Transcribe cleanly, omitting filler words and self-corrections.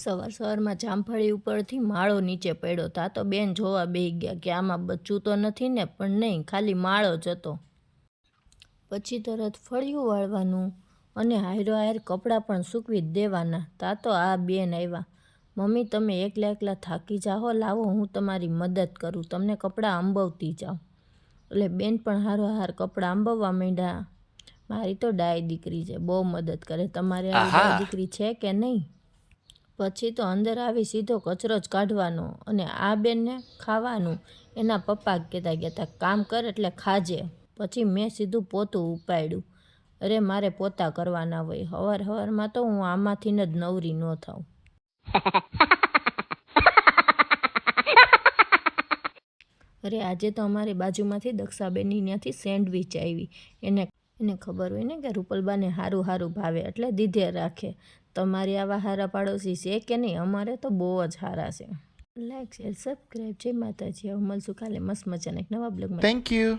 સવારમાં જામફળી ઉપરથી માળો નીચે પડ્યો. તા તો બેન જોવા બેસી ગયા કે આમાં બચ્ચું તો નથી ને, પણ નહીં, ખાલી માળો જ હતો. પછી તરત ફળિયું વાળવાનું અને હાયર કપડાં પણ સૂકવી જ દેવાના. તા તો આ બેન આવ્યા. મમ્મી તમે એકલા થાકી જાઓ, લાવો હું તમારી મદદ કરું, તમને કપડાં આંબવતી જાઉં. એટલે બેન પણ હારોહાર કપડાં આંબવવા માંડ્યા. મારી તો ડાય દીકરી છે, બહુ મદદ કરે. તમારે આવી ડાય દીકરી છે કે નહીં? પછી તો અંદર આવી સીધો કચરો જ કાઢવાનો અને આ બેનને ખાવાનું. એના પપ્પા કહેતા કામ કર એટલે ખાજે. પછી મેં સીધું પોતું ઉપાડ્યું. અરે મારે પોતા કરવાના હોય. સવારમાં તો હું આમાંથી જ નવરી ન થાઉં. અરે આજે તો અમારી બાજુમાંથી દક્ષાબેનની ત્યાંથી સેન્ડવિચ આવી. એને ખબર હોય ને કે રૂપલબાને સારું ભાવે એટલે દીધે રાખે. તમારી આવા હારા પાડોશી છે કે નહીં? અમારે તો બહુ જ સારા છે. Like share subscribe. જય માતાજી. મળશું કાલે મસ્ત મજાના એક નવા બ્લોગમાં. Thank you.